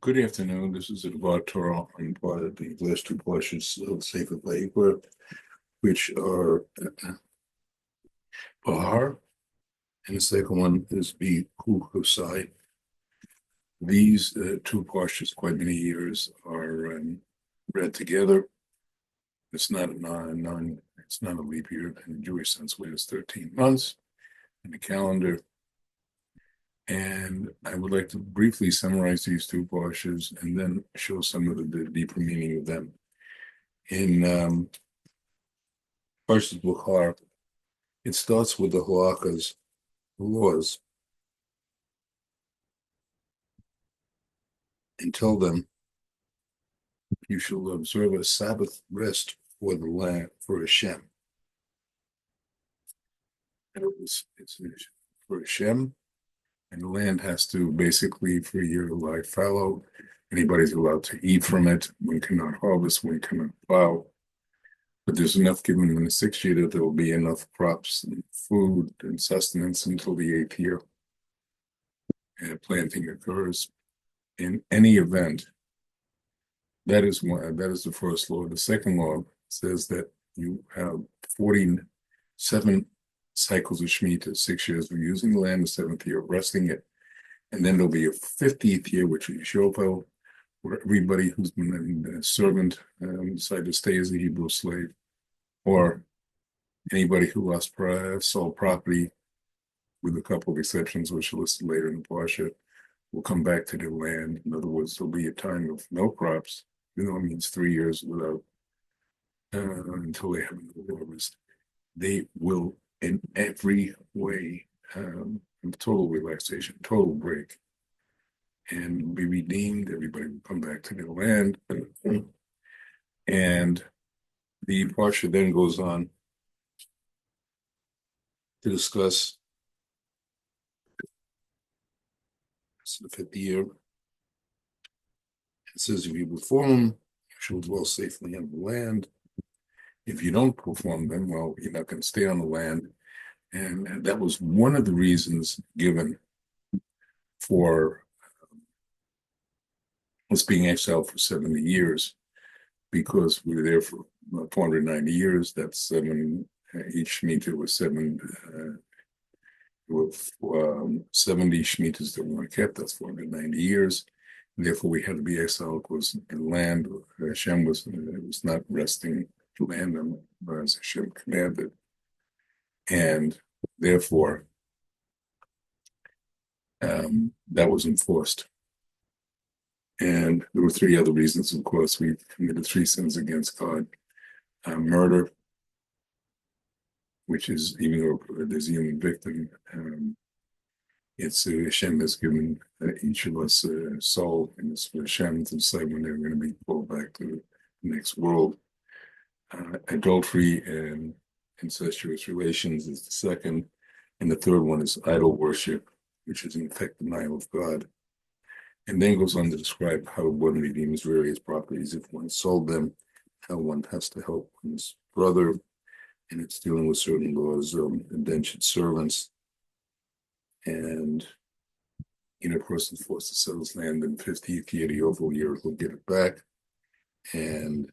Good afternoon. This is Advar Torah on part of the last two portions of Sefer Vayikra, which are Bahar, and the second one is Behar-Bechukosai. These two portions, quite many years, are read together. It's not it's not a leap year in the Jewish sense, where it's 13 months in the calendar. And I would like to briefly summarize these two portions and then show some of the deeper meaning of them. In Parashat Behar, it starts with the halakas, the laws, and tell them you shall observe a Sabbath rest for the land, for Hashem. And it's for Hashem, and the land has to basically, for your life, follow. Anybody's allowed to eat from it. One cannot harvest, one cannot plow. But there's enough given in the 6th year that there will be enough crops and food and sustenance until the 8th year. And planting occurs. In any event, that is the first law. The second law says that you have 47 cycles of Shemitah, 6 years of using the land, the 7th year of resting it. And then there'll be a 50th year, which is Shofel, where everybody who's been a servant decided to stay as a Hebrew slave, or anybody who sold property, with a couple of exceptions, which are listed later in the Parashat, will come back to their land. In other words, there'll be a time of no crops, it means 3 years without, until they have a harvest. They will, in every way, total relaxation, total break, and be redeemed. Everybody will come back to their land. And the Parsha then goes on to discuss the 5th year. It says, if you perform, you shall dwell safely on the land. If you don't perform them, well, you're not going to stay on the land. And that was one of the reasons given for us being exiled for 70 years, because we were there for 490 years. That's seven, each Shemitah was seven, with 70 Shemitahs that weren't kept. That's 490 years. And therefore, we had to be exiled because the land, Hashem was not resting the land as Hashem commanded. And therefore, that was enforced. And there were 3 other reasons, of course. We committed 3 sins against God. Murder, which is, even though there's a human victim, it's Hashem has given each of us a soul, and it's for Hashem to decide when they're going to be pulled back to the next world. Adultery and incestuous relations is the second. And the third one is idol worship, which is in effect denial of God. And then goes on to describe how one redeems various properties if one sold them, how one has to help one's brother, and it's dealing with certain laws of indentured servants. And a person forced to sell his land in the 50th year, the overall year, he'll get it back. And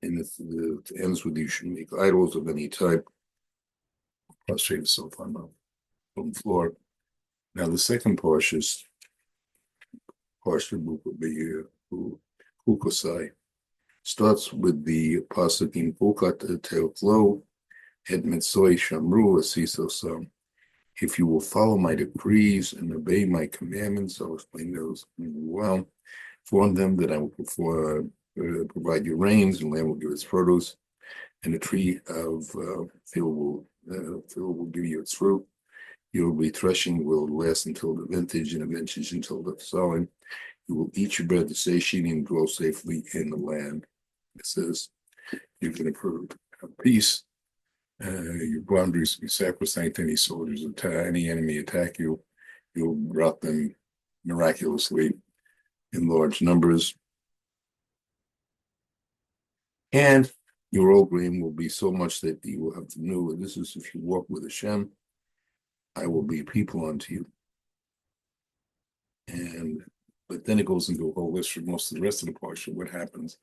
it ends with you should make idols of any type, prostrate yourself on the floor. Now, the second Parsha Behar-Bechukosai, starts with the pasuk in Pukat Teoklo et Mitzoi Shamru Asisosam. If you will follow my decrees and obey my commandments, I'll explain those well. Inform them that I will provide you rains, and land will give its produce, and the tree of field will give you its fruit. Your threshing will last until the vintage, and the vintage until the sowing. You will eat your bread to satiety and dwell safely in the land. It says you're going to have peace. Your boundaries will be sacrosanct. Any soldiers any enemy attack you, you'll rout them miraculously in large numbers. And your old grain will be so much that you will have to know. This is if you walk with Hashem. I will be people unto you. But then it goes into a whole list for most of the rest of the parsha. What happens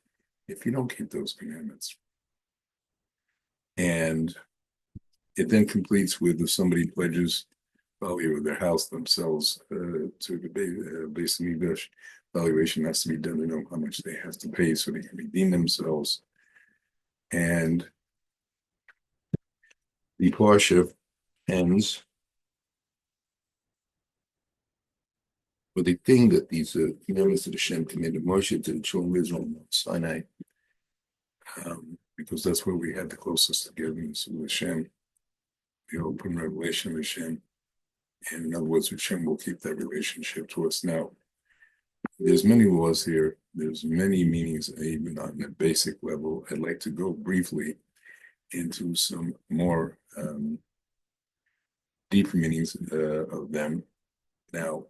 if you don't keep those commandments? And it then completes with if somebody pledges value of their house themselves to the base of Midrash, valuation has to be done to know how much they have to pay so they can redeem themselves. And the parsha ends with a thing that these commandments that Hashem commanded Moshe to the children of Israel on Mount Sinai, because that's where we had the closest togetherness with Hashem, the open revelation of Hashem. And in other words, Hashem will keep that relationship to us. Now, there's many laws here. There's many meanings, even on a basic level. I'd like to go briefly into some more deeper meanings of them. Now,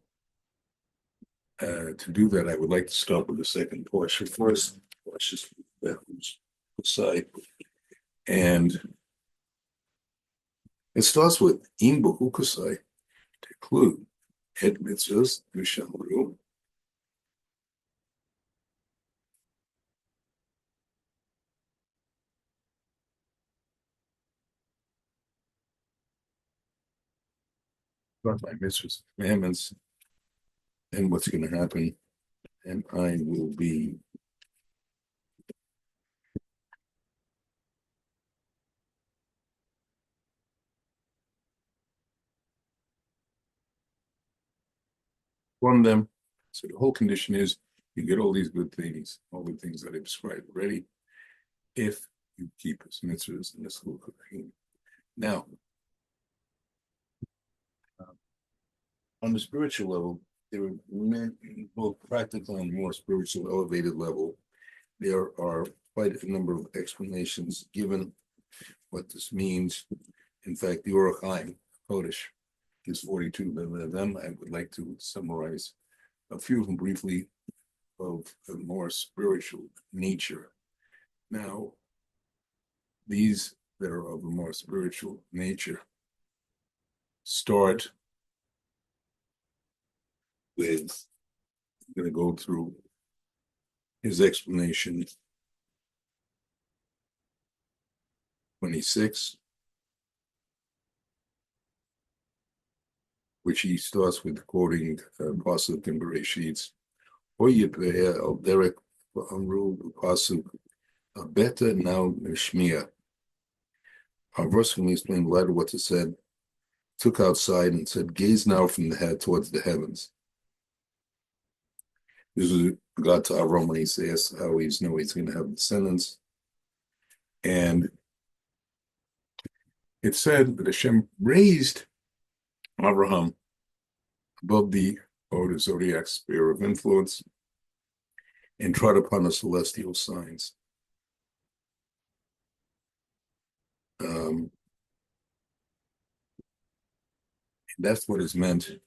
to do that, I would like to start with the second portion first, Parashat Behar-Bechukosai. And it starts with Im Behukosai, Teklu, Et Mitzvahs V'Shamru. About my mitzvahs, commandments, and what's going to happen, and I will be from them. So the whole condition is you get all these good things, all the things that I described already, if you keep his mitzvahs in this whole thing. Now, on the spiritual level, there are many, both practical and more spiritual, elevated level. There are quite a number of explanations given what this means. In fact, the Orach Chaim Kodesh gives 42 of them. I would like to summarize a few of them briefly of a more spiritual nature. Now, these that are of a more spiritual nature start with, I'm going to go through his explanation 26, which he starts with quoting Pasuk in Bereshit. Oyipeh al derek amru Pasuk beta now nishmia. Our verse can explain later what it said. Took outside and said, gaze now from the head towards the heavens. This is God to Avram when he says how he's going to have descendants. And it said that Hashem raised Abraham above the zodiac sphere of influence and trod upon the celestial signs. That's what is meant.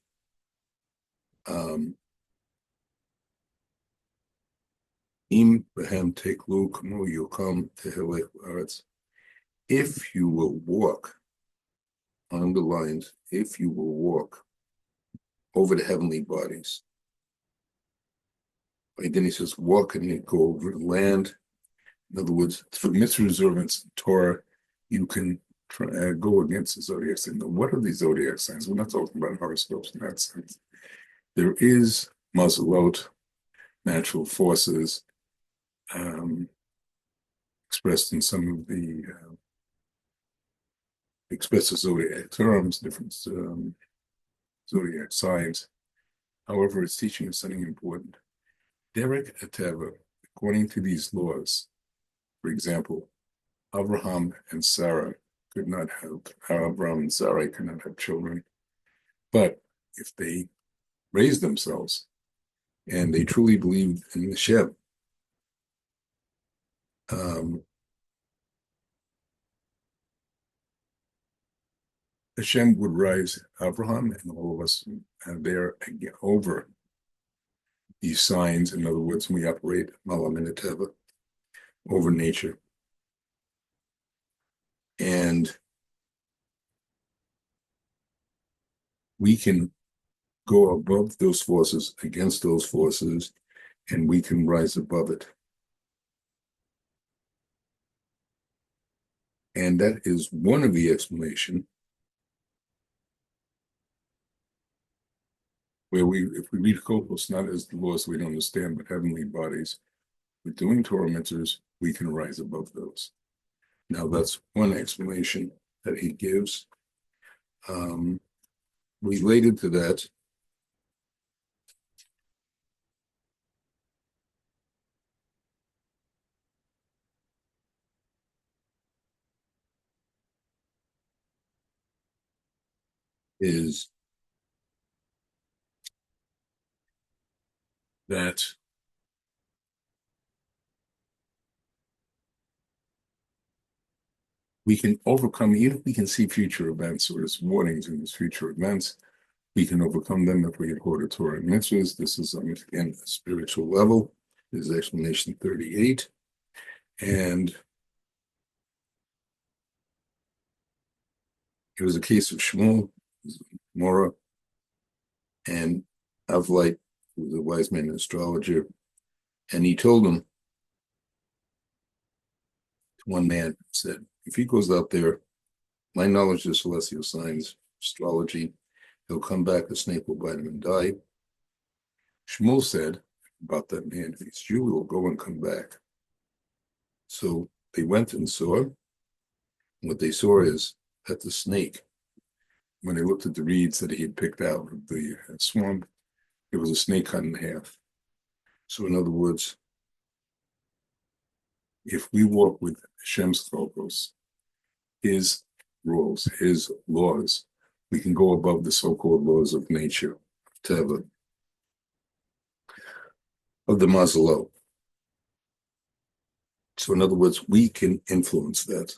Im behem teklu kamo yokam tehelech aretz. If you will walk, underlined, if you will walk over the heavenly bodies. And then he says, walk and you go over the land. In other words, for mitzvah observance, Torah, you can go against the zodiac signs. Now, what are these zodiac signs? We're not talking about horoscopes in that sense. There is mazalot, natural forces, expressed in some of the expressive zodiac terms, different zodiac signs. However, it's teaching us something important. Derek Ateva, according to these laws, for example, Abraham and Sarai could not have children. But if they raised themselves and they truly believed in Hashem, Hashem would rise Abraham and all of us there again over these signs. In other words, we operate Malam Teva over nature. And we can go above those forces, against those forces, and we can rise above it. And that is one of the explanation where if we read Kokos, not as the laws we don't understand, but heavenly bodies, with doing Torah mitzvahs, we can rise above those. Now, that's one explanation that he gives. Related to that, is that we can overcome, even if we can see future events or there's warnings in these future events, we can overcome them if we adhere to Torah and mitzvahs. This is, again, a spiritual level. This is explanation 38. And it was a case of Shmuel, Mora, and Avlight, who was a wise man and astrologer. And he told him, one man said, if he goes out there, my knowledge of celestial signs, astrology, he'll come back, the snake will bite him and die. Shmuel said about that man, if he's Jew, he'll go and come back. So they went and saw. What they saw is that the snake, when they looked at the reeds that he had picked out of the swamp, it was a snake cut in half. So in other words, if we walk with Hashem's Chokos, his rules, his laws, we can go above the so-called laws of nature, of Teva, of the Mazalo. So in other words, we can influence that.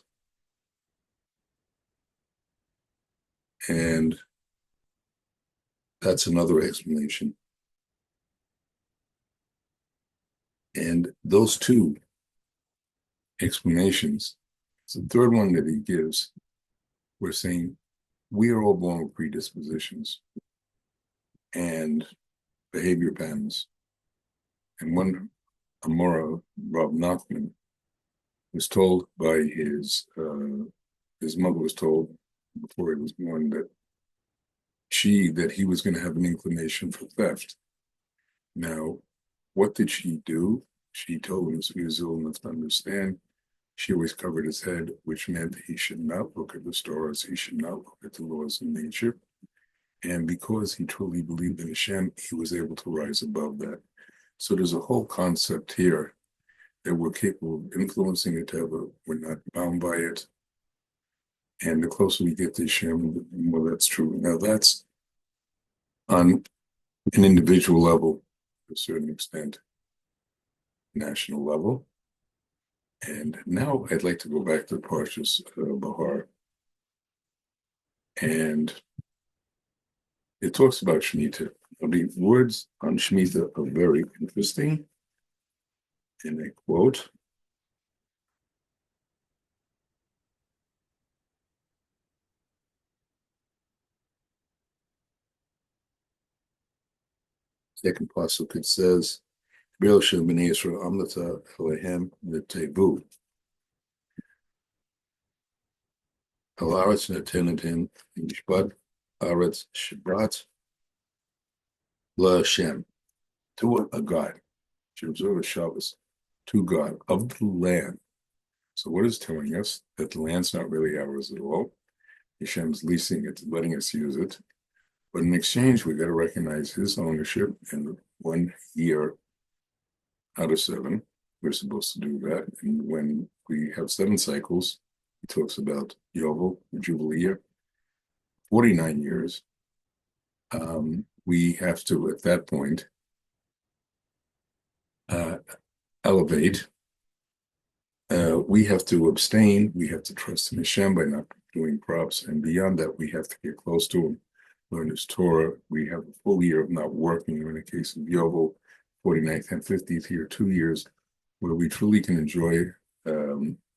And that's another explanation. And those two explanations, the third one that he gives, we're saying we are all born with predispositions and behavior patterns. And one Amora, Rob Nachman, was told by his mother was told before he was born that he was going to have an inclination for theft. Now, what did she do? She told him, so he was old enough to understand. She always covered his head, which meant he should not look at the stars, he should not look at the laws of nature. And because he truly believed in Hashem, he was able to rise above that. So there's a whole concept here that we're capable of influencing it, Teva. We're not bound by it. And the closer we get to Hashem, the more that's true. Now, that's on an individual level, to a certain extent, national level. And now I'd like to go back to Parashat Behar. And it talks about Shemitah. The words on Shemitah are very interesting. And I quote, second pasuk, it says, B'el shel b'nei Yisrael amlata Elohem v'tevu. Al aretz netenetin mishpat aretz shabbat LaHashem, to a God, should observe a Shabbos, to God of the land. So what is telling us? That the land's not really ours at all. Hashem's leasing it, letting us use it. But in exchange, we got to recognize his ownership, and 1 year out of 7, we're supposed to do that. And when we have 7 cycles, he talks about Yovel, the Jubilee year, 49 years. We have to, at that point, elevate. We have to abstain. We have to trust in Hashem by not doing props. And beyond that, we have to get close to him, learn his Torah. We have a full year of not working. In the case of Yovel, 49th and 50th year, 2 years, where we truly can enjoy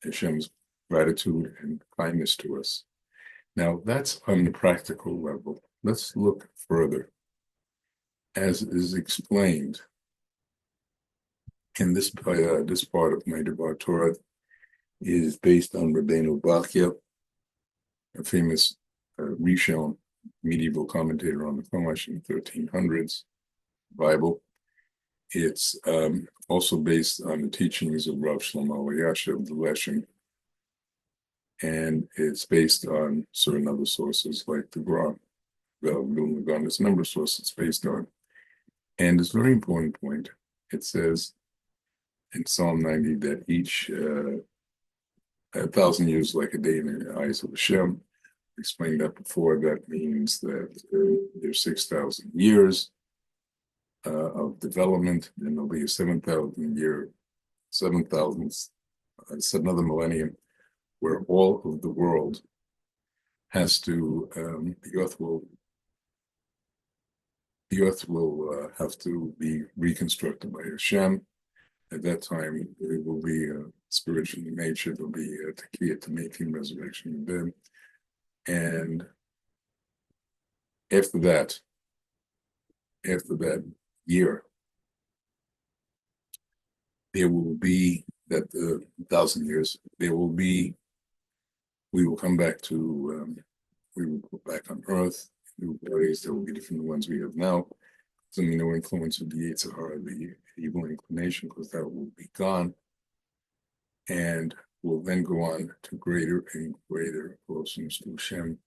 Hashem's gratitude and kindness to us. Now, that's on the practical level. let's look further. As is explained in this part of my Devar Torah is based on Rabbeinu Bachya, a famous Rishon medieval commentator on the Chumash in the 1300s Bible. It's also based on the teachings of Rav Shlomo Alyashiv of the Leshem, and it's based on certain other sources like the Quran. There's a number of sources it's based on. And it's a very important point. It says in Psalm 90 that each 1,000 years like a day in the eyes of Hashem. I explained that before. That means that there's 6,000 years of development, and there'll be a 7,000, it's another millennium, where all of the world has to, the earth will have to be reconstructed by Hashem. At that time, it will be spiritual in nature. There'll be a Tekiyah to making resurrection of them. And after that year, there will be that 1,000 years. We will come back to. We will go back on Earth. New bodies that will be different than the ones we have now. There'll be no influence of the Yetzer Hara, the evil inclination, because that will be gone. And we'll then go on to greater and greater closeness to Hashem,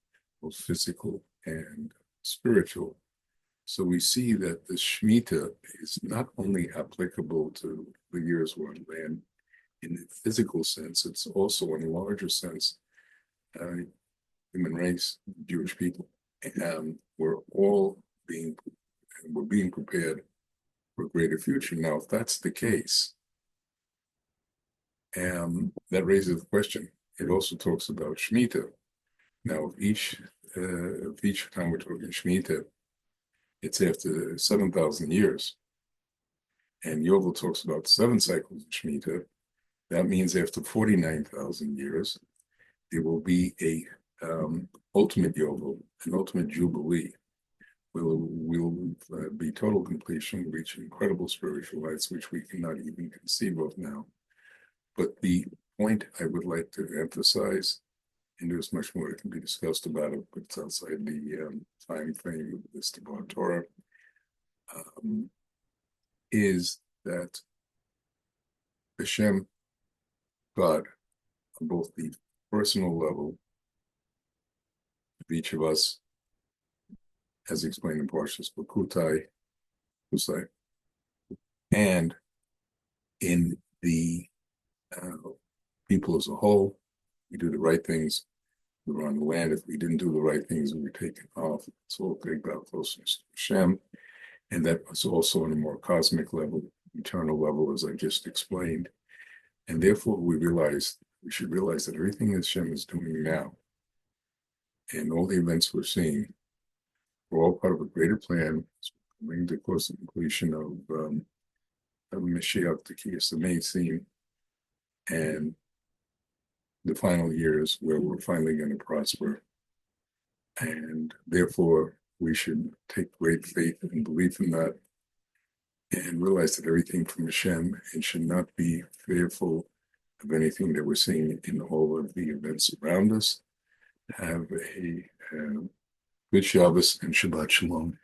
both physical and spiritual. So we see that the Shemitah is not only applicable to the years we're on land in the physical sense, it's also in a larger sense, human race, Jewish people. We're being prepared for a greater future. Now, if that's the case, that raises the question. It also talks about Shemitah. Now, each time we're talking Shemitah, it's after 7,000 years. And Yovel talks about 7 cycles of Shemitah. That means after 49,000 years, there will be a ultimate Yovel, an ultimate Jubilee. We'll be total completion, reach incredible spiritual heights, which we cannot even conceive of now. But the point I would like to emphasize, and there's much more that can be discussed about it, but it's outside the time frame of this Devar Torah, is that Hashem, God, on both the personal level of each of us, as explained in Parashat Behar-Bechukosai, and in the people as a whole, we do the right things, we're on the land. If we didn't do the right things, we were taken off. It's all big about closeness to Hashem. And that was also on a more cosmic level, eternal level, as I just explained. And therefore, we should realize that everything that Hashem is doing now, and all the events we're seeing, we're all part of a greater plan, bringing to close the completion of Mashiach, the Kiyas, the main scene, and the final years where we're finally going to prosper. And therefore, we should take great faith and belief in that and realize that everything from Hashem, and should not be fearful of anything that we're seeing in all of the events around us. Have a good Shabbos and Shabbat Shalom.